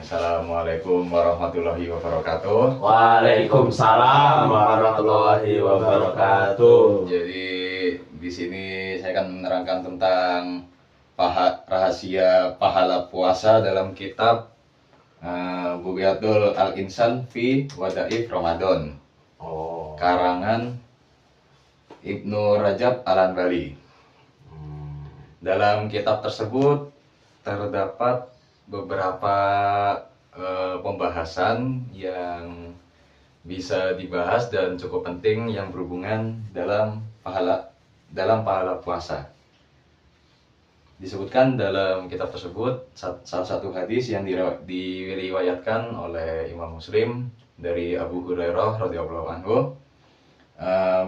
Assalamualaikum warahmatullahi wabarakatuh. Waalaikumsalam warahmatullahi wabarakatuh. Jadi di sini saya akan menerangkan tentang rahasia pahala puasa dalam kitab Bughyatul Al-Insan fi Wadhaif Ramadan. Karangan Ibnu Rajab Al-Hanbali. Dalam kitab tersebut terdapat beberapa pembahasan yang bisa dibahas dan cukup penting yang berhubungan dalam pahala puasa. Disebutkan dalam kitab tersebut salah satu hadis yang diriwayatkan oleh Imam Muslim dari Abu Hurairah radhiyallahu anhu.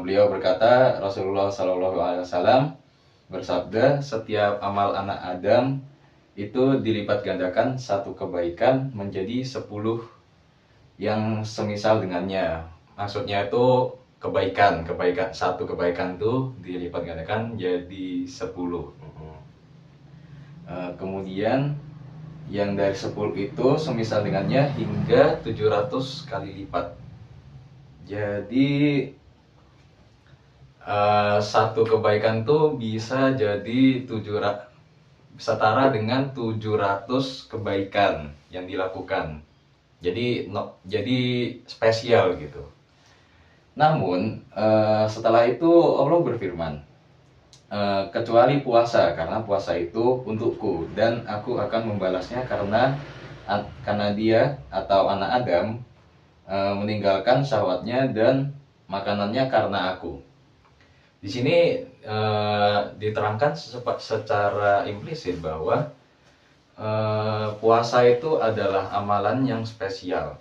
Beliau berkata, Rasulullah sallallahu alaihi wasallam bersabda, setiap amal anak Adam itu dilipat gandakan satu kebaikan menjadi 10 yang semisal dengannya. Maksudnya itu satu kebaikan itu dilipat gandakan jadi 10. Kemudian yang dari 10 itu semisal dengannya hingga 700 kali lipat. Jadi satu kebaikan tuh bisa jadi setara dengan 700 kebaikan yang dilakukan. Jadi spesial gitu. Namun setelah itu Allah berfirman, kecuali puasa, karena puasa itu untukku dan aku akan membalasnya karena dia atau anak Adam meninggalkan syahwatnya dan makanannya karena aku. Di sini diterangkan secara implisit bahwa puasa itu adalah amalan yang spesial.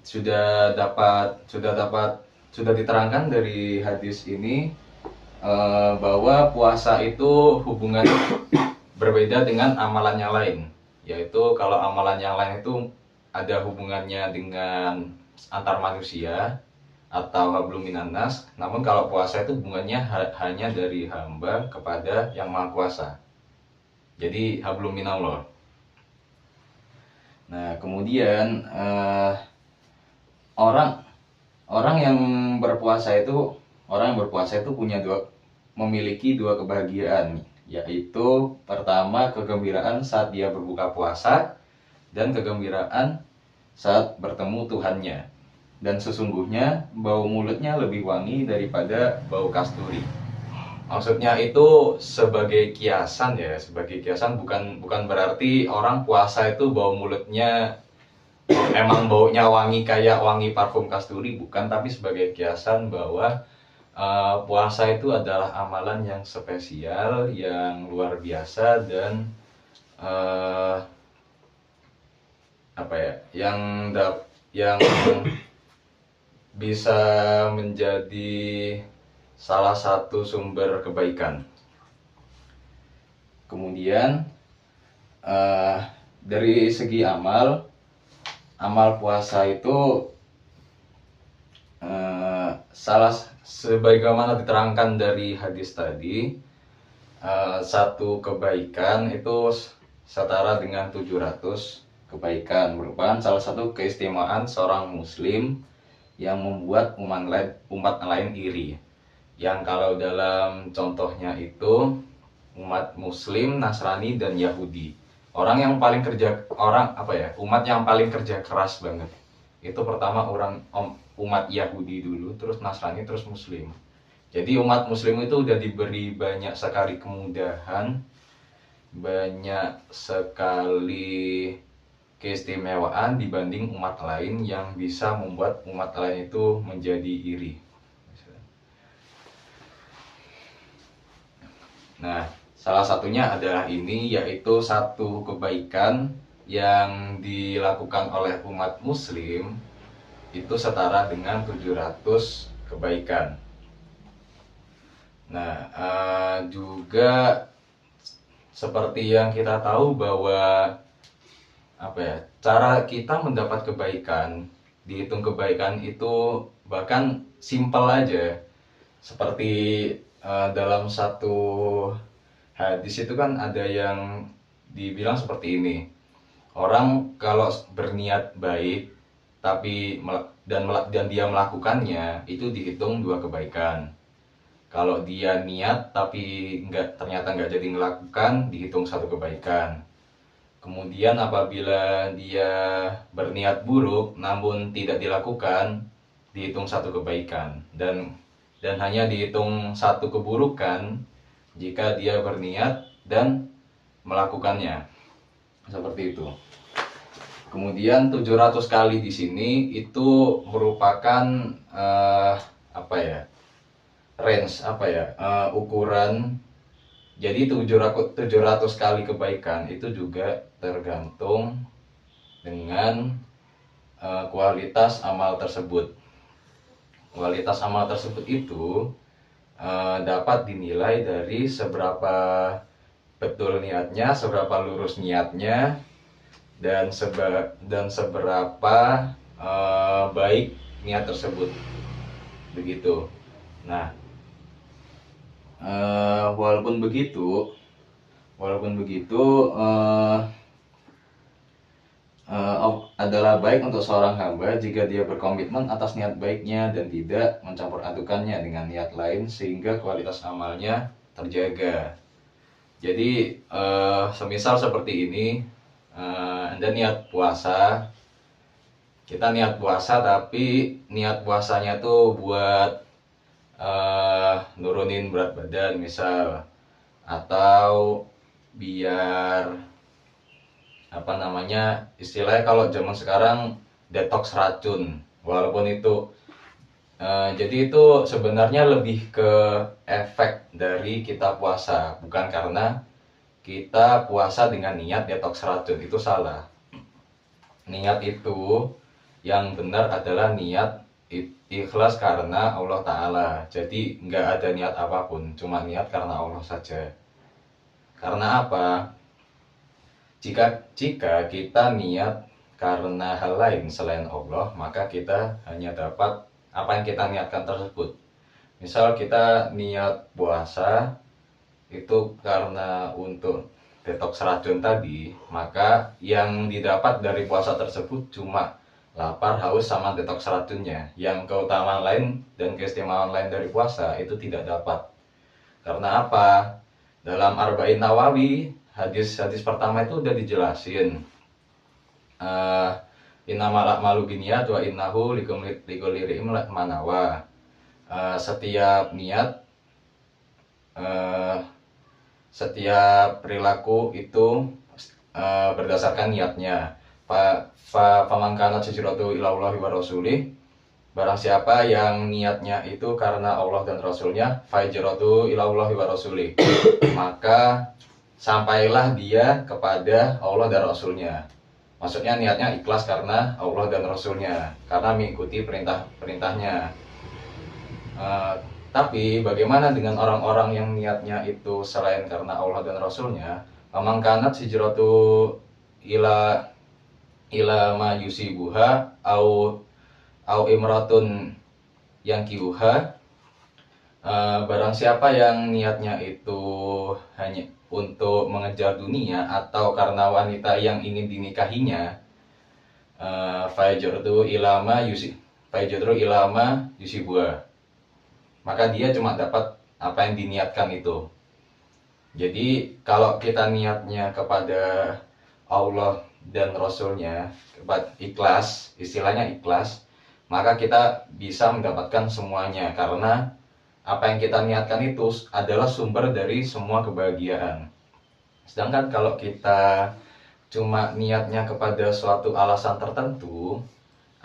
Sudah diterangkan dari hadis ini bahwa puasa itu hubungannya berbeda dengan amalan yang lain. Yaitu kalau amalan yang lain itu ada hubungannya dengan antar manusia atau hablum minan nas, namun kalau puasa itu hubungannya hanya dari hamba kepada yang maha kuasa. Jadi hablum minallah. Nah, kemudian orang yang berpuasa itu memiliki dua kebahagiaan, yaitu pertama kegembiraan saat dia berbuka puasa dan kegembiraan saat bertemu Tuhannya. Dan sesungguhnya bau mulutnya lebih wangi daripada bau kasturi. Maksudnya itu sebagai kiasan bukan berarti orang puasa itu bau mulutnya emang baunya wangi kayak wangi parfum kasturi, bukan, tapi sebagai kiasan bahwa puasa itu adalah amalan yang spesial, yang luar biasa dan yang bisa menjadi salah satu sumber kebaikan. Kemudian dari segi amal puasa itu sebagaimana diterangkan dari hadis tadi, satu kebaikan itu setara dengan 700 kebaikan, merupakan salah satu keistimewaan seorang muslim yang membuat umat lain iri. Yang kalau dalam contohnya itu umat muslim, Nasrani dan Yahudi. Umat yang paling kerja keras banget. Itu pertama umat Yahudi dulu, terus Nasrani, terus Muslim. Jadi umat Muslim itu udah diberi banyak sekali kemudahan, banyak sekali keistimewaan dibanding umat lain yang bisa membuat umat lain itu menjadi iri. Nah, salah satunya adalah ini, yaitu satu kebaikan yang dilakukan oleh umat muslim itu setara dengan 700 kebaikan. Nah, juga seperti yang kita tahu bahwa cara kita mendapat kebaikan, dihitung kebaikan itu bahkan simpel aja. Seperti dalam satu hadis itu kan ada yang dibilang seperti ini, Orang kalau berniat baik tapi dan dia melakukannya, itu dihitung 2 kebaikan. Kalau dia niat tapi ternyata nggak jadi melakukan, dihitung 1 kebaikan. Kemudian apabila dia berniat buruk namun tidak dilakukan, dihitung 1 kebaikan. Dan hanya dihitung 1 keburukan jika dia berniat dan melakukannya. Seperti itu. Kemudian 700 kali di sini itu merupakan ukuran. Jadi 700 kali kebaikan itu juga tergantung dengan kualitas amal tersebut. Kualitas amal tersebut itu dapat dinilai dari seberapa betul niatnya, seberapa lurus niatnya, dan seberapa baik niat tersebut. Begitu. Nah, walaupun begitu adalah baik untuk seorang hamba jika dia berkomitmen atas niat baiknya dan tidak mencampur adukannya dengan niat lain sehingga kualitas amalnya terjaga. Jadi semisal seperti ini, Anda niat puasa, kita niat puasa tapi niat puasanya tuh buat nurunin berat badan misal, atau biar istilahnya kalau zaman sekarang detox racun, walaupun itu jadi itu sebenarnya lebih ke efek dari kita puasa, bukan karena kita puasa dengan niat detox racun. Itu salah. Niat itu yang benar adalah niat ikhlas karena Allah Ta'ala. Jadi nggak ada niat apapun, cuma niat karena Allah saja. Karena apa? Jika kita niat karena hal lain selain Allah, maka kita hanya dapat apa yang kita niatkan tersebut. Misal kita niat puasa itu karena untuk detox racun tadi, maka yang didapat dari puasa tersebut cuma lapar, haus, sama detox racunnya. Yang keutamaan lain dan keistimewaan lain dari puasa itu tidak dapat. Karena apa? Dalam Arba'in Nawawi, hadis pertama itu udah dijelasin. Innamal a'malu binniyat wa innahu likulli imri'in ma nawa. Setiap niat, setiap perilaku itu berdasarkan niatnya. Faman kana hijratuhu ila Allahi wa rasulih, barang siapa yang niatnya itu karena Allah dan Rasulnya, fa hijratuhu ila Allahi wa rasulih, maka sampailah dia kepada Allah dan Rasulnya. Maksudnya niatnya ikhlas karena Allah dan Rasulnya, karena mengikuti perintahnya. Tapi bagaimana dengan orang-orang yang niatnya itu selain karena Allah dan Rasulnya? Faman kanat hijratu ila ma yusibuha au imratun yang kiuha. Barang siapa yang niatnya itu hanya untuk mengejar dunia atau karena wanita yang ingin dinikahinya, fajru ilama yusibuha, maka dia cuma dapat apa yang diniatkan itu. Jadi kalau kita niatnya kepada Allah dan Rasulnya, ikhlas, istilahnya ikhlas, maka kita bisa mendapatkan semuanya, karena apa yang kita niatkan itu adalah sumber dari semua kebahagiaan. Sedangkan kalau kita cuma niatnya kepada suatu alasan tertentu,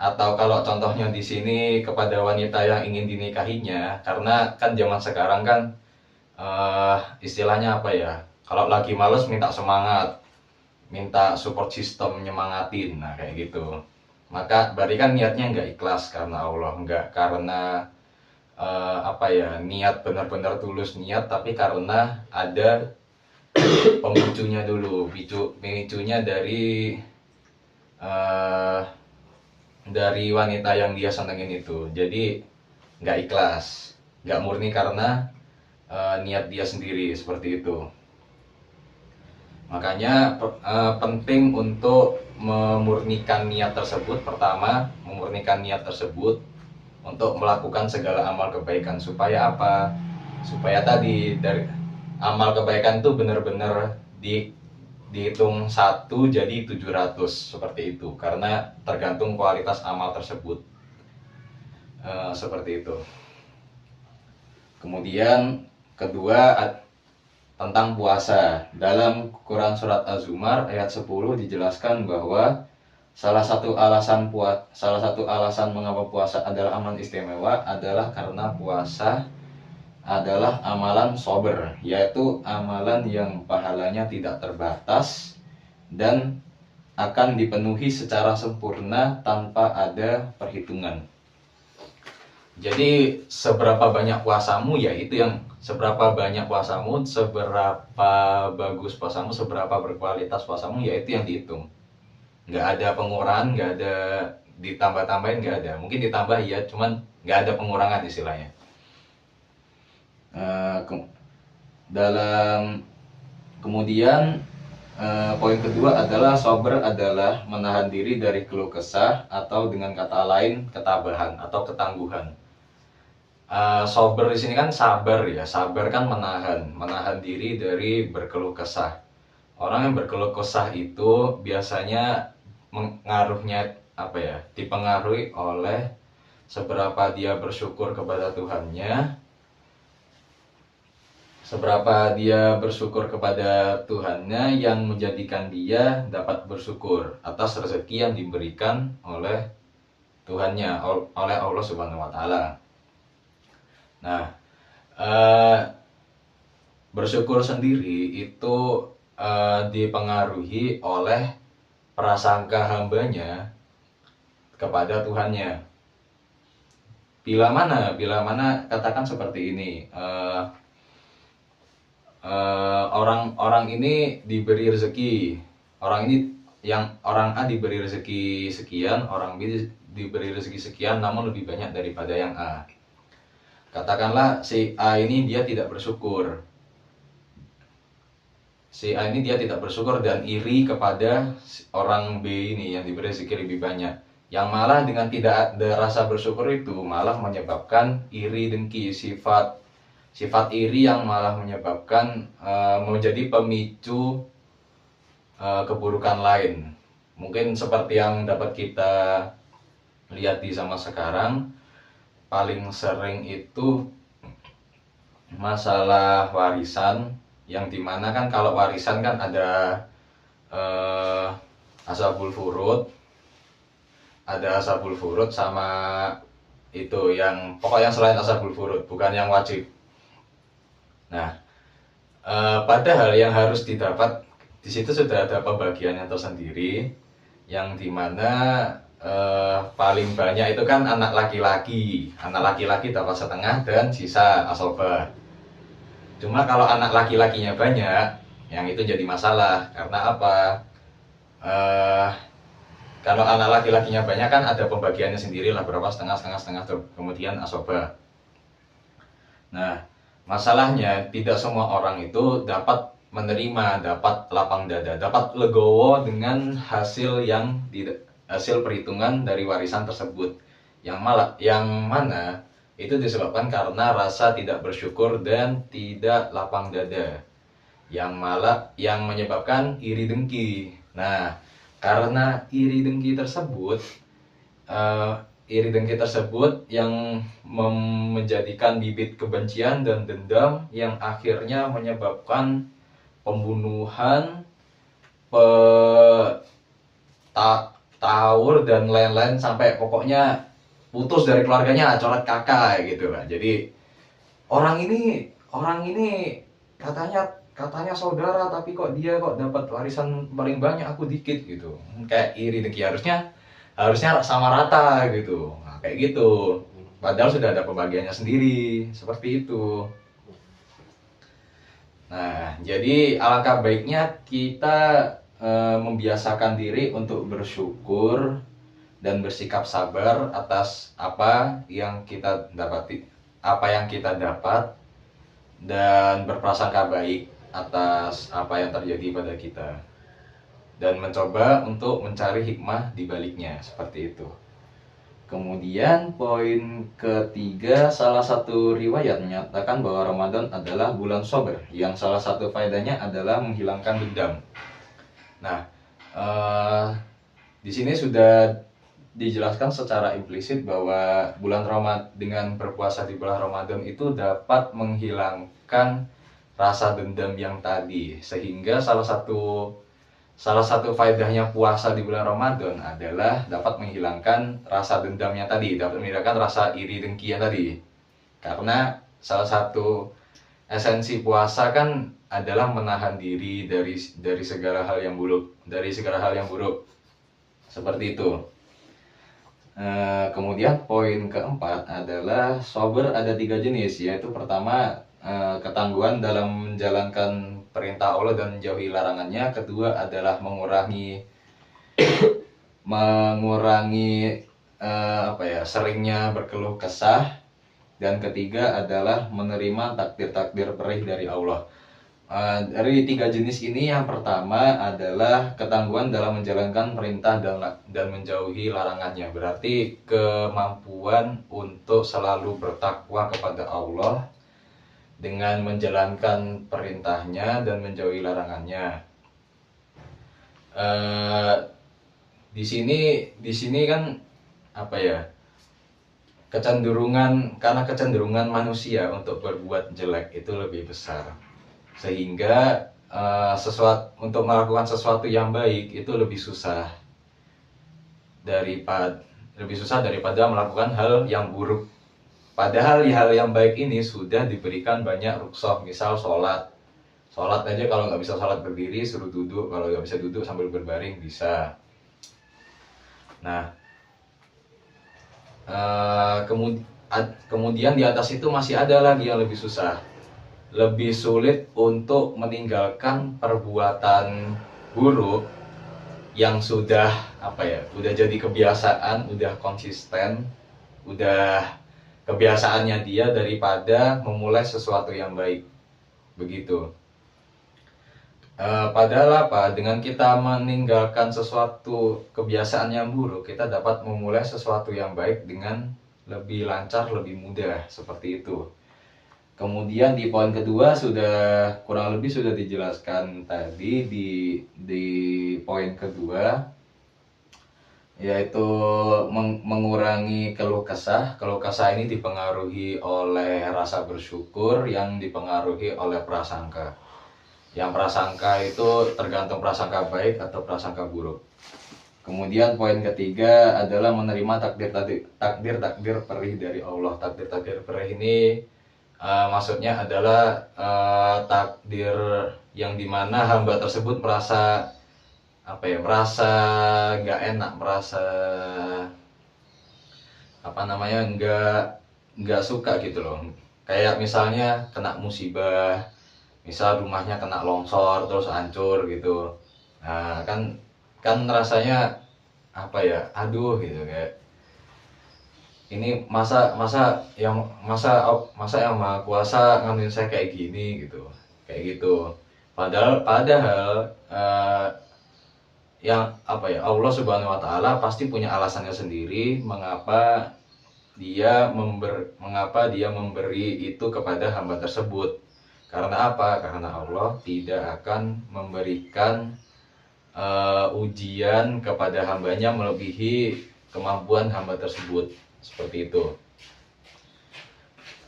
atau kalau contohnya di sini kepada wanita yang ingin dinikahinya, karena kan zaman sekarang kan istilahnya apa ya, kalau lagi males minta semangat, minta support system nyemangatin, nah kayak gitu. Maka berarti kan niatnya nggak ikhlas karena Allah, nggak karena niat benar-benar tulus niat, tapi karena ada pemicunya dulu, pemicunya dari wanita yang dia senengin itu. Jadi nggak ikhlas, nggak murni karena niat dia sendiri, seperti itu. Makanya penting untuk memurnikan niat tersebut. Pertama, memurnikan niat tersebut untuk melakukan segala amal kebaikan. Supaya apa? Supaya tadi dari amal kebaikan itu benar-benar dihitung 1 jadi 700 seperti itu, karena tergantung kualitas amal tersebut. Seperti itu. Kemudian kedua, tentang puasa. Dalam Quran surat Az-Zumar ayat 10 dijelaskan bahwa salah satu alasan mengapa puasa adalah amalan istimewa adalah karena puasa adalah amalan sober, yaitu amalan yang pahalanya tidak terbatas dan akan dipenuhi secara sempurna tanpa ada perhitungan. Jadi seberapa banyak puasamu, ya itu yang seberapa banyak puasamu, seberapa bagus puasamu, seberapa berkualitas puasamu, ya itu yang dihitung. Nggak ada pengurangan, nggak ada ditambah-tambahin, nggak ada. Mungkin ditambah ya, cuman nggak ada pengurangan istilahnya. Kemudian poin kedua adalah sober adalah menahan diri dari keluh kesah, atau dengan kata lain ketabahan atau ketangguhan. Sober di sini kan sabar ya, sabar kan menahan diri dari berkeluh kesah. Orang yang berkeluh kesah itu biasanya mengaruhnya dipengaruhi oleh seberapa dia bersyukur kepada Tuhannya, yang menjadikan dia dapat bersyukur atas rezeki yang diberikan oleh Tuhannya, oleh Allah Subhanahu wa Ta'ala. Nah, bersyukur sendiri itu dipengaruhi oleh prasangka hambanya kepada Tuhannya. Bila mana katakan seperti ini, orang ini diberi rezeki, orang A diberi rezeki sekian, orang B diberi rezeki sekian, namun lebih banyak daripada yang A. Katakanlah si A ini dia tidak bersyukur. Dan iri kepada orang B ini yang diberi rezeki lebih banyak. Yang malah dengan tidak ada rasa bersyukur itu malah menyebabkan iri dengki, sifat iri yang malah menyebabkan menjadi pemicu keburukan lain. Mungkin seperti yang dapat kita lihat di zaman sekarang, paling sering itu masalah warisan, yang dimana kan kalau warisan kan ada ashabul furud sama itu yang pokoknya selain ashabul furud, bukan yang wajib. Nah, padahal yang harus didapat di situ sudah ada pembagiannya tersendiri, yang dimana paling banyak itu kan anak laki-laki dapat setengah dan sisa asobah. Cuma kalau anak laki-lakinya banyak, yang itu jadi masalah. Karena apa? Kalau anak laki-lakinya banyak kan ada pembagiannya sendiri lah, berapa setengah kemudian asobah. Nah, masalahnya tidak semua orang itu dapat menerima, dapat lapang dada, dapat legowo dengan hasil perhitungan dari warisan tersebut, yang mana itu disebabkan karena rasa tidak bersyukur dan tidak lapang dada, yang menyebabkan iri dengki. Nah, karena iri dengki tersebut yang menjadikan bibit kebencian dan dendam, yang akhirnya menyebabkan pembunuhan, tawur dan lain-lain, sampai pokoknya putus dari keluarganya, coret kakak gitu lah. Jadi orang ini katanya saudara, tapi kok dia dapat warisan paling banyak, aku dikit gitu. Kayak iri dengki, harusnya sama rata gitu. Nah, kayak gitu. Padahal sudah ada pembagiannya sendiri, seperti itu. Nah, jadi alangkah baiknya kita membiasakan diri untuk bersyukur dan bersikap sabar atas apa yang kita dapat, dan berprasangka baik atas apa yang terjadi pada kita. dan mencoba untuk mencari hikmah di baliknya, seperti itu. Kemudian poin ketiga, salah satu riwayat menyatakan bahwa Ramadan adalah bulan sabar, yang salah satu faedahnya adalah menghilangkan dendam. Nah, di sini sudah dijelaskan secara implisit bahwa bulan Ramadan, dengan berpuasa di bulan Ramadan itu dapat menghilangkan rasa dendam yang tadi, sehingga salah satu faedahnya puasa di bulan Ramadan adalah dapat menghilangkan rasa dendamnya tadi, dapat menghilangkan rasa iri dengkinya tadi. Karena salah satu esensi puasa kan adalah menahan diri dari segala hal yang buruk, seperti itu. Kemudian poin keempat adalah sabar ada 3 jenis, yaitu pertama ketangguhan dalam menjalankan perintah Allah dan menjauhi larangannya. Kedua adalah mengurangi seringnya berkeluh kesah. Dan ketiga adalah menerima takdir-takdir perih dari Allah. Dari 3 jenis ini, yang pertama adalah ketangguhan dalam menjalankan perintah dan menjauhi larangannya. Berarti kemampuan untuk selalu bertakwa kepada Allah dengan menjalankan perintahnya dan menjauhi larangannya. Di sini kan kecenderungan manusia untuk berbuat jelek itu lebih besar, sehingga untuk melakukan sesuatu yang baik itu lebih susah daripada melakukan hal yang buruk. Padahal hal yang baik ini sudah diberikan banyak rukhsah. Misal sholat aja, kalau nggak bisa sholat berdiri suruh duduk, kalau nggak bisa duduk sambil berbaring bisa. Nah, kemudian di atas itu masih ada lagi yang lebih susah, lebih sulit untuk meninggalkan perbuatan buruk yang udah jadi kebiasaan, udah konsisten, udah kebiasaannya dia, daripada memulai sesuatu yang baik. Begitu. Padahal dengan kita meninggalkan sesuatu kebiasaan yang buruk, kita dapat memulai sesuatu yang baik dengan lebih lancar, lebih mudah, seperti itu. Kemudian di poin kedua kurang lebih sudah dijelaskan tadi di poin kedua, yaitu mengurangi keluh kesah. Keluh kesah ini dipengaruhi oleh rasa bersyukur yang dipengaruhi oleh prasangka. Yang prasangka itu tergantung prasangka baik atau prasangka buruk. Kemudian poin ketiga adalah menerima takdir perih dari Allah. Takdir perih ini maksudnya adalah takdir yang dimana hamba tersebut merasa nggak enak, merasa nggak suka gitu loh. Kayak misalnya kena musibah, misal rumahnya kena longsor terus hancur gitu. Nah, kan rasanya aduh gitu, kayak ini masa yang Maha Kuasa nganuin saya kayak gini gitu. Padahal Allah Subhanahu wa Ta'ala pasti punya alasannya sendiri mengapa dia memberi itu kepada hamba tersebut. Karena apa? Karena Allah tidak akan memberikan ujian kepada hambanya melebihi kemampuan hamba tersebut, seperti itu.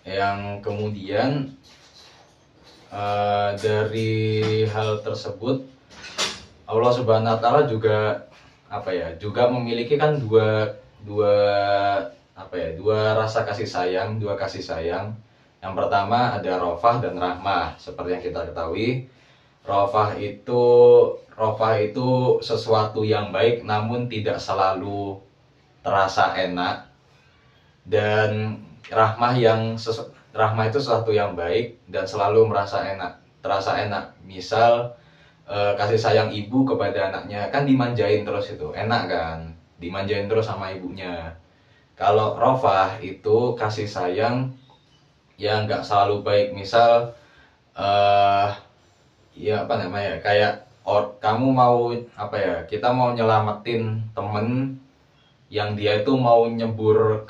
Yang kemudian dari hal tersebut, Allah Subhanahu wa Ta'ala juga memiliki kan dua rasa kasih sayang, dua kasih sayang. Yang pertama ada rofah dan rahmah. Seperti yang kita ketahui, rofah itu sesuatu yang baik namun tidak selalu terasa enak. Dan rahmah itu sesuatu yang baik dan selalu terasa enak. Misal kasih sayang ibu kepada anaknya, kan dimanjain terus, itu enak kan, dimanjain terus sama ibunya. Kalau rofah itu kasih sayang yang nggak selalu baik. Misal kayak kamu mau apa ya, kita mau nyelamatin temen yang dia itu mau nyebur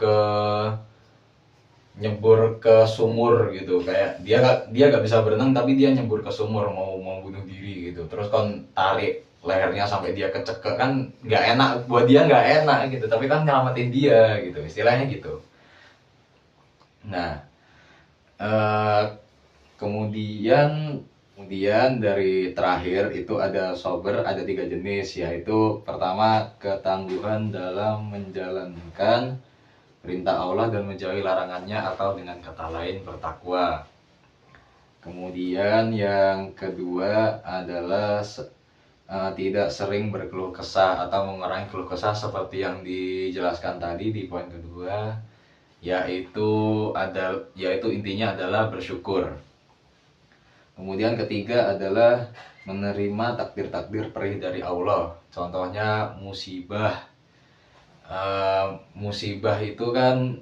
ke sumur gitu, kayak dia gak bisa berenang tapi dia nyebur ke sumur mau bunuh diri gitu, terus kan tarik lehernya sampai dia kecekek, kan nggak enak buat dia, nggak enak gitu, tapi kan nyelamatin dia gitu, istilahnya gitu. Nah, eh, kemudian dari terakhir itu ada sober, ada 3 jenis, yaitu pertama ketangguhan dalam menjalankan perintah Allah dan menjauhi larangannya, atau dengan kata lain bertakwa. Kemudian yang kedua adalah tidak sering berkeluh kesah atau mengurangi keluh kesah seperti yang dijelaskan tadi di poin kedua, yaitu intinya adalah bersyukur. Kemudian ketiga adalah menerima takdir-takdir perih dari Allah. Contohnya musibah. Musibah itu kan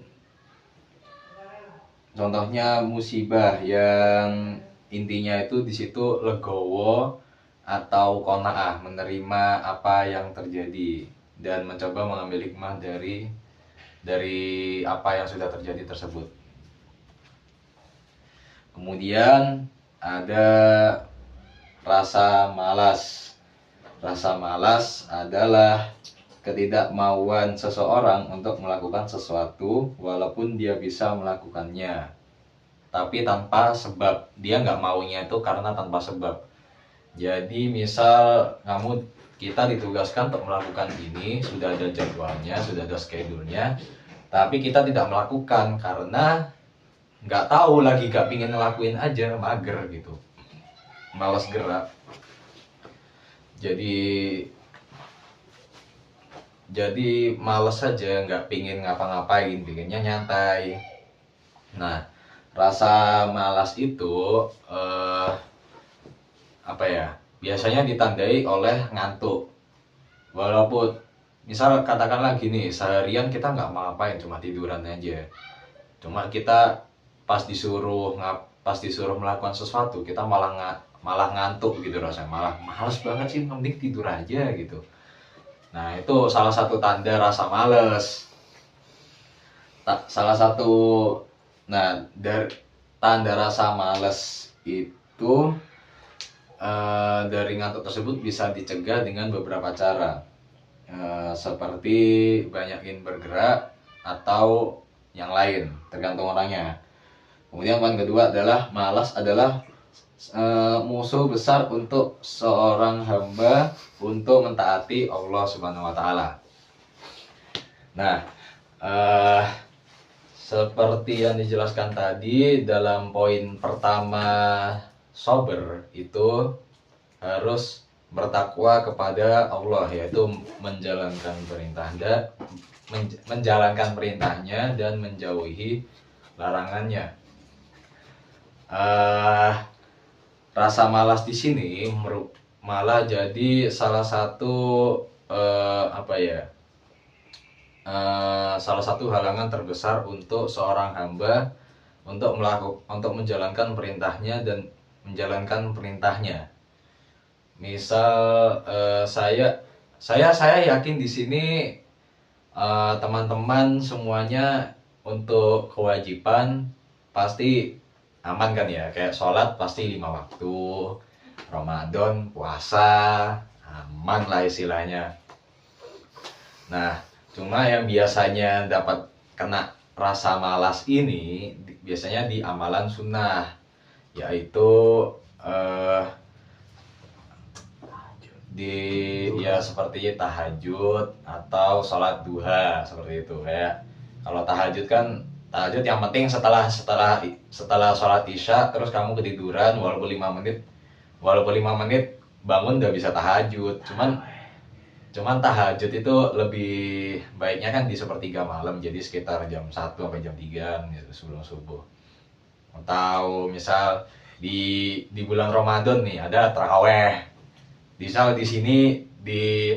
contohnya musibah yang intinya itu di situ legowo atau qanaah, menerima apa yang terjadi dan mencoba mengambil hikmah dari apa yang sudah terjadi tersebut. Kemudian ada rasa malas. Rasa malas adalah ketidakmauan seseorang untuk melakukan sesuatu walaupun dia bisa melakukannya, tapi tanpa sebab. Dia nggak maunya itu karena tanpa sebab. Jadi misal kita ditugaskan untuk melakukan ini, sudah ada jadwalnya, sudah ada schedule-nya, tapi kita tidak melakukan karena nggak tahu lagi, nggak pingin ngelakuin aja, mager gitu, malas gerak. Jadi males aja, nggak pingin ngapa-ngapain, pinginnya nyantai. Nah, rasa malas itu biasanya ditandai oleh ngantuk. Walaupun misal katakanlah gini, seharian kita nggak mau ngapain, cuma tiduran aja. Cuma kita pas disuruh melakukan sesuatu, kita malah ngantuk gitu rasanya, malah males banget sih, mending tidur aja gitu. Nah, itu salah satu tanda rasa males. Dari tanda rasa males itu dari ngantuk tersebut bisa dicegah dengan beberapa cara, seperti banyakin bergerak atau yang lain, tergantung orangnya. Kemudian poin kedua adalah malas adalah musuh besar untuk seorang hamba untuk mentaati Allah Subhanahu wa Ta'ala. Nah, seperti yang dijelaskan tadi dalam poin pertama, sober itu harus bertakwa kepada Allah, yaitu menjalankan perintahnya dan menjauhi larangannya. Rasa malas di sini malah jadi salah satu salah satu halangan terbesar untuk seorang hamba untuk menjalankan perintahnya dan menjalankan perintahnya. Misal saya yakin di sini teman-teman semuanya untuk kewajiban pasti aman kan ya, kayak sholat pasti 5 waktu, Ramadan, puasa, aman lah istilahnya. Nah, cuma yang biasanya dapat kena rasa malas ini biasanya di amalan sunnah, yaitu seperti tahajud atau sholat duha, seperti itu. Kayak kalau tahajud yang penting setelah sholat isya terus kamu ketiduran walaupun 5 menit bangun udah bisa tahajud. Cuman tahajud itu lebih baiknya kan di sepertiga malam, jadi sekitar jam 1 sampai jam 3 gitu, sebelum subuh. Atau misal di bulan Ramadan nih ada taraweh. Misal di sini di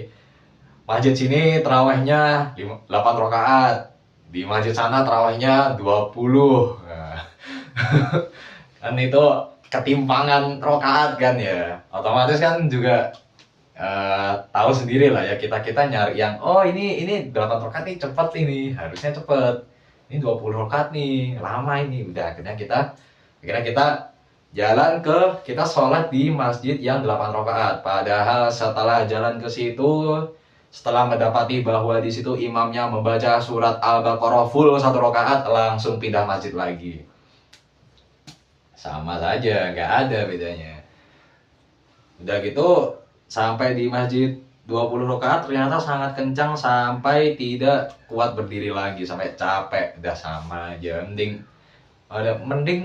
masjid sini tarawehnya 8 rakaat. Di masjid sana tarawehnya 20. Nah, kan itu ketimpangan rakaat kan ya. Otomatis kan juga tahu sendiri lah ya, kita nyari yang ini 8 rakaat nih cepet, ini harusnya cepet, ini 20 rakaat nih lama, ini udah akhirnya kita jalan kita sholat di masjid yang 8 rakaat. Padahal setelah jalan ke situ, setelah mendapati bahwa di situ imamnya membaca surat Al-Baqarah full 1 rakaat, langsung pindah masjid lagi. Sama saja, nggak ada bedanya. Udah gitu sampai di masjid 20 rakaat ternyata sangat kencang sampai tidak kuat berdiri lagi, sampai capek. Udah sama aja, mending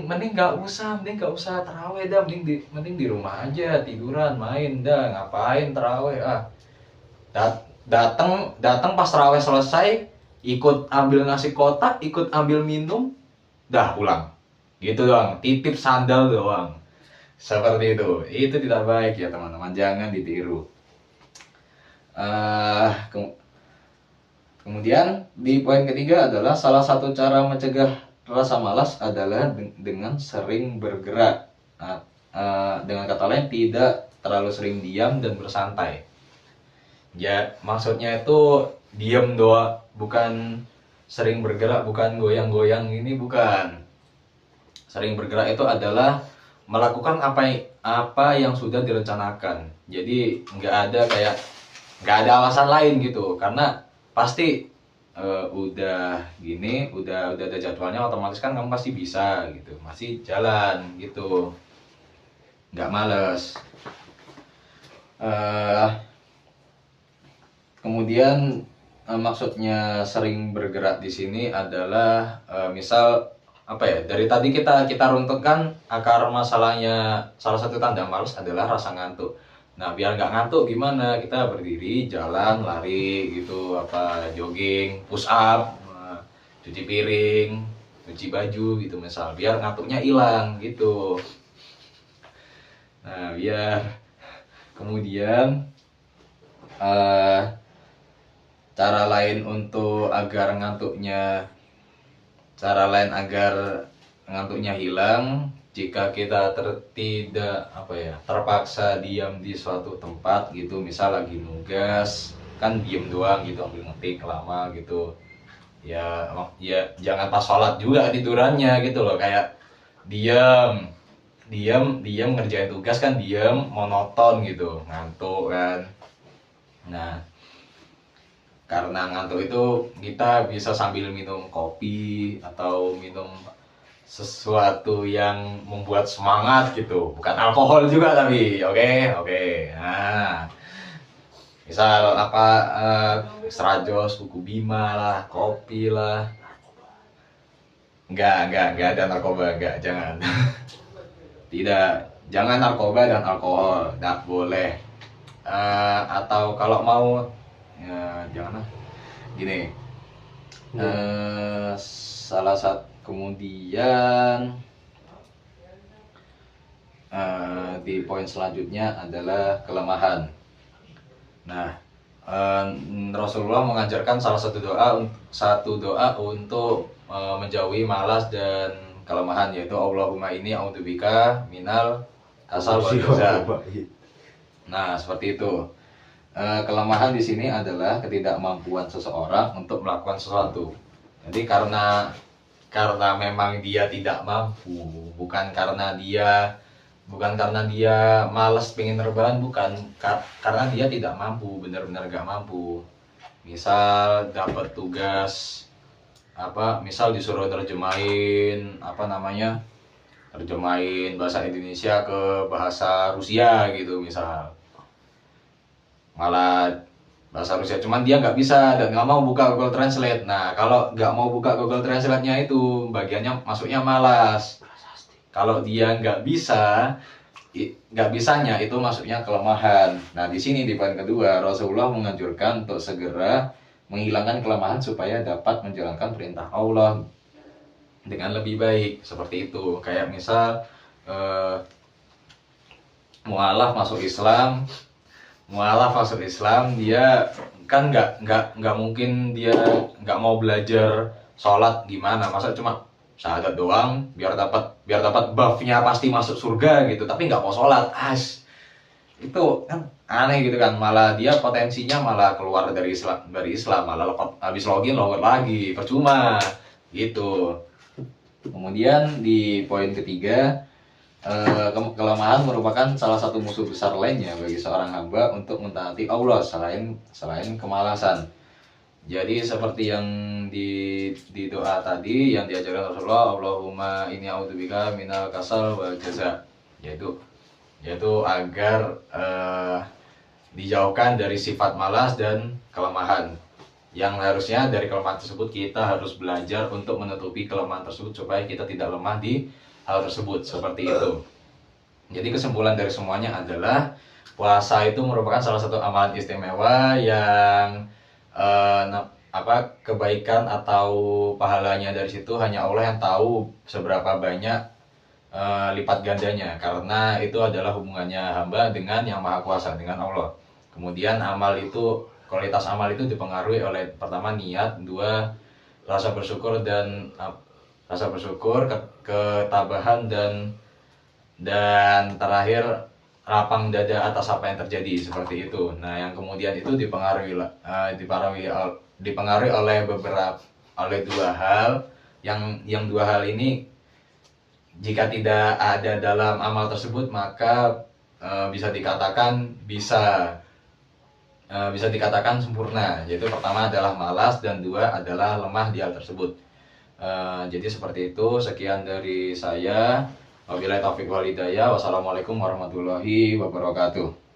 nggak usah taraweh dah, mending di rumah aja tiduran main dah, ngapain taraweh datang pas taraweh selesai, ikut ambil nasi kotak, ikut ambil minum, dah pulang gitu doang, titip sandal doang, seperti itu tidak baik ya teman-teman, jangan ditiru. Kemudian di poin ketiga adalah salah satu cara mencegah rasa malas adalah dengan sering bergerak. Dengan kata lain, tidak terlalu sering diam dan bersantai. Ya, maksudnya itu diam doang, bukan sering bergerak, bukan goyang-goyang, ini bukan. Sering bergerak itu adalah melakukan apa yang sudah direncanakan. Jadi nggak ada alasan lain gitu, karena pasti udah ada jadwalnya, otomatis kan kamu pasti bisa gitu, masih jalan gitu, nggak males. Kemudian maksudnya sering bergerak di sini adalah misal apa ya, dari tadi kita runtutkan akar masalahnya, salah satu tanda malas adalah rasa ngantuk. Nah, biar nggak ngantuk gimana? Kita berdiri, jalan, lari gitu, jogging, push up, cuci piring, cuci baju gitu misal, biar ngantuknya hilang gitu. Nah, biar kemudian cara lain agar ngantuknya hilang, jika kita terpaksa diam di suatu tempat gitu, misal lagi nugas kan diem doang gitu, ambil ngetik lama gitu ya jangan pas sholat juga tidurannya gitu loh, kayak diam ngerjain tugas kan, diam monoton gitu, ngantuk kan. Nah, karena ngantuk itu kita bisa sambil minum kopi atau minum sesuatu yang membuat semangat gitu, bukan alkohol juga tapi oke. Nah, misal Serajos, Buku Bima lah, kopi lah. Enggak ada narkoba, enggak, jangan. Tidak, jangan narkoba dan alkohol, enggak boleh. Atau kalau mau ya janganlah. Gini. Salah satu kemudian di poin selanjutnya adalah kelemahan. Nah, Rasulullah mengajarkan salah satu doa untuk menjauhi malas dan kelemahan, yaitu Allahumma inni a'udzubika minal kasal wal jazal. Nah, seperti itu. Kelemahan di sini adalah ketidakmampuan seseorang untuk melakukan sesuatu. Jadi karena memang dia tidak mampu, bukan karena dia malas pengen rebahan, bukan, karena dia tidak mampu, benar-benar gak mampu. Misal dapat tugas misal disuruh terjemahin bahasa Indonesia ke bahasa Rusia gitu misal, malah bahasa Rusia, cuman dia nggak bisa dan nggak mau buka Google Translate. Nah, kalau nggak mau buka Google Translate-nya itu bagiannya masuknya malas. Kalau dia nggak bisanya itu masuknya kelemahan. Nah, di sini di poin kedua Rasulullah menganjurkan untuk segera menghilangkan kelemahan supaya dapat menjalankan perintah Allah dengan lebih baik. Seperti itu. Kayak misal mualaf masuk Islam, dia kan nggak mungkin dia nggak mau belajar sholat, gimana, masa cuma syahadat doang biar dapat buff-nya pasti masuk surga gitu, tapi nggak mau sholat. Itu kan aneh gitu kan, malah dia potensinya malah keluar dari Islam, malah habis login logout lagi, percuma gitu. Kemudian di poin ketiga, kelemahan merupakan salah satu musuh besar lainnya bagi seorang hamba untuk mentaati Allah selain kemalasan. Jadi seperti yang di doa tadi yang diajarkan Rasulullah, Allahumma inni a'udzubika minal kasal wal jaza, yaitu agar dijauhkan dari sifat malas dan kelemahan. Yang harusnya dari kelemahan tersebut kita harus belajar untuk menutupi kelemahan tersebut supaya kita tidak lemah di hal tersebut, seperti itu. Jadi kesimpulan dari semuanya adalah puasa itu merupakan salah satu amalan istimewa yang kebaikan atau pahalanya dari situ hanya Allah yang tahu seberapa banyak lipat gandanya, karena itu adalah hubungannya hamba dengan yang maha kuasa, dengan Allah. Kemudian kualitas amal itu dipengaruhi oleh pertama niat, dua rasa bersyukur ketabahan, dan terakhir lapang dada atas apa yang terjadi, seperti itu. Nah, yang kemudian itu dipengaruhi oleh dua hal, yang dua hal ini jika tidak ada dalam amal tersebut maka bisa dikatakan sempurna, yaitu pertama adalah malas dan dua adalah lemah di hal tersebut. Jadi seperti itu. Sekian dari saya. Wabillahi taufiq wal hidayah. Wassalamualaikum warahmatullahi wabarakatuh.